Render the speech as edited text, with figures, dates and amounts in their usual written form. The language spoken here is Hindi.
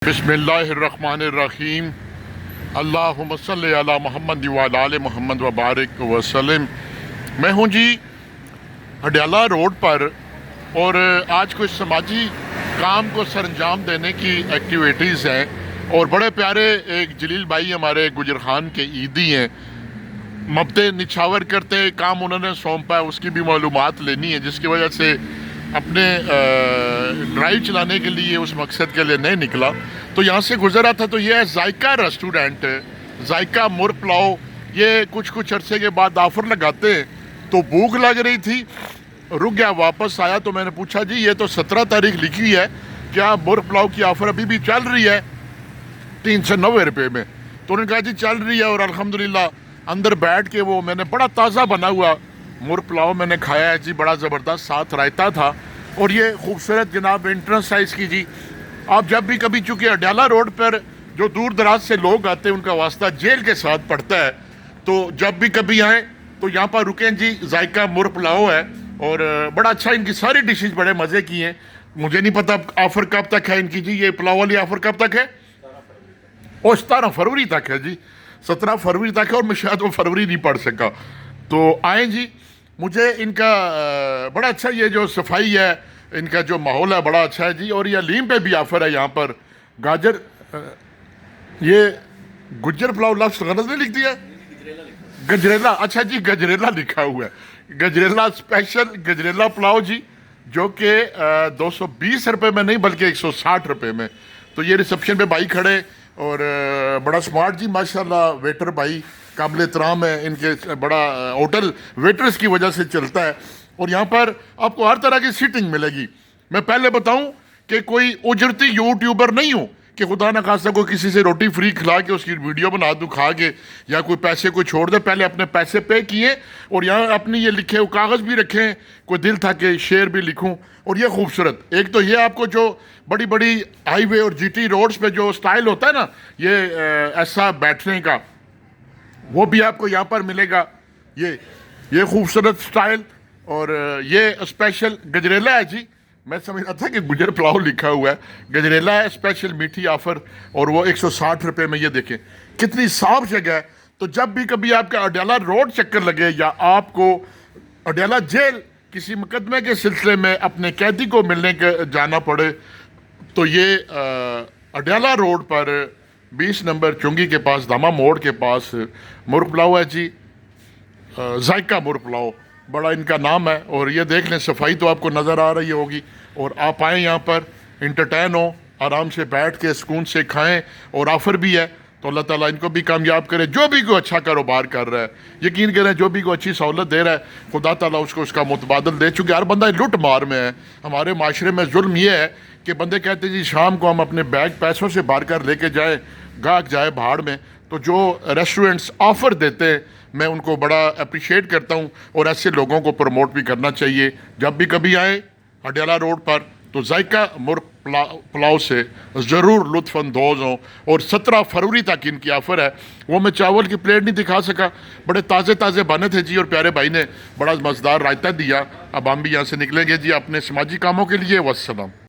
बिस्मिल्लाहिर्रहमानिर्रहीम। अल्लाहुम्मा सल्लि अला मुहम्मद व अला आले मुहम्मद व बारिक वसल्लम। मैं हूँ जी अडयाला रोड पर और आज कुछ समाजी काम को सरंजाम देने की एक्टिविटीज़ हैं और बड़े प्यारे एक जलील भाई हमारे गुजर खान के ईदी हैं, मबते निछावर करते काम उन्होंने सौंपा है, उसकी भी मालूमात लेनी है, जिसकी वजह से अपने ड्राइव चलाने के लिए उस मकसद के लिए नहीं निकला। तो यहाँ से गुजरा था तो ये है जायका रेस्टोरेंट, जायका मुर्ग पुलाव। ये कुछ अरसे के बाद ऑफ़र लगाते हैं, तो भूख लग रही थी, रुक गया, वापस आया तो मैंने पूछा जी ये तो 17 तारीख लिखी हुई है, क्या मुर्ग पुलाव की ऑफ़र अभी भी चल रही है 390 रुपये में? तो उन्होंने कहा जी चल रही है। और अल्हम्दुलिल्लाह अंदर बैठ के वो मैंने बड़ा ताज़ा बना हुआ मुर्ग पुलाव मैंने खाया है जी, बड़ा ज़बरदस्त, साथ रायता था। और ये खूबसूरत जनाब एंट्रेंस साइज़ की जी। आप जब भी कभी, चूँकि अडयाला रोड पर जो दूर दराज से लोग आते हैं उनका वास्ता जेल के साथ पड़ता है, तो जब भी कभी आएँ तो यहाँ पर रुकें जी। जायका मुर्ग पुलाव है और बड़ा अच्छा, इनकी सारी डिशेज बड़े मज़े की हैं। मुझे नहीं पता ऑफ़र कब तक है इनकी जी, ये पुलाव वाली ऑफ़र कब तक है? और 17 फरवरी तक है जी, 17 फरवरी तक है और मैं शायद वो फरवरी नहीं पढ़ सका। तो आएँ जी, मुझे इनका बड़ा अच्छा, ये जो सफाई है, इनका जो माहौल है बड़ा अच्छा है जी। और ये हलीम पे भी ऑफ़र है यहाँ पर। गाजर, ये गुज्जर पुलाव लफ्ज़ गलत नहीं लिख दिया, गजरेला, अच्छा जी गजरेला लिखा हुआ है, गजरेला स्पेशल गजरेला पुलाव जी, जो कि 220 रुपये में नहीं बल्कि 160 रुपये में। तो ये रिसेप्शन पे भाई खड़े और बड़ा स्मार्ट जी माशाल्लाह, वेटर भाई काबिल एहतराम है, इनके बड़ा होटल वेटर्स की वजह से चलता है। और यहाँ पर आपको हर तरह की सीटिंग मिलेगी। मैं पहले बताऊँ कि कोई उजरती यूट्यूबर नहीं हूँ कि खुदा न खास्ता कोई किसी से रोटी फ्री खिला के उसकी वीडियो बना दूँ खा के, या कोई पैसे कोई छोड़ दे। पहले अपने पैसे पे किए और यहाँ अपनी ये लिखे हुए कागज़ भी रखें, कोई दिल था कि शेर भी लिखूँ। और ये खूबसूरत, एक तो ये आपको जो बड़ी बड़ी हाईवे और जीटी रोड्स पे जो स्टाइल होता है ना, ये ऐसा बैठने का, वो भी आपको यहाँ पर मिलेगा। ये खूबसूरत स्टाइल। और ये स्पेशल गजरेला है जी। मैं समझ रहा था कि गुजर पुलाव लिखा हुआ है, गजरेला है, स्पेशल मीठी ऑफ़र, और वो 160 रुपये में। ये देखें कितनी साफ जगह है। तो जब भी कभी आपका अडयाला रोड चक्कर लगे या आपको अडयाला जेल किसी मुकदमे के सिलसिले में अपने कैदी को मिलने के जाना पड़े, तो ये अडयाला रोड पर 20 नंबर चुंगी के पास, दामा मोड़ के पास मुर्ग पुलाव है जी, जायका मुर्ग पुलाव, बड़ा इनका नाम है। और ये देख लें, सफाई तो आपको नज़र आ रही होगी। और आप आएँ यहाँ पर, इंटरटेन हो, आराम से बैठ के सुकून से खाएं, और ऑफ़र भी है। तो अल्लाह ताला इनको भी कामयाब करे, जो भी कोई अच्छा कारोबार कर रहा है। यकीन करें, जो भी कोई अच्छी सहूलत दे रहा है, खुदा ताला उसको उसका मुतबादल दे। चूँकि हर बंदा लुट मार में है। हमारे माशरे में जुल्म ये है कि बंदे कहते हैं जी शाम को हम अपने बैग पैसों से भर कर लेके जाएँ, गाहक जाए भाड़ में। तो जो रेस्टोरेंट्स ऑफ़र देते हैं मैं उनको बड़ा अप्रिशिएट करता हूँ, और ऐसे लोगों को प्रमोट भी करना चाहिए। जब भी कभी आए अडयाला रोड पर तो जायका मुर्ग पुलाव से ज़रूर लुत्फ़अंदोज़ हों। और 17 फरवरी तक इनकी ऑफ़र है। वो मैं चावल की प्लेट नहीं दिखा सका, बड़े ताज़े ताज़े बने थे जी, और प्यारे भाई ने बड़ा मज़ेदार रायता दिया। अब हम भी यहाँ से निकलेंगे जी अपने समाजी कामों के लिए। वस्सलाम।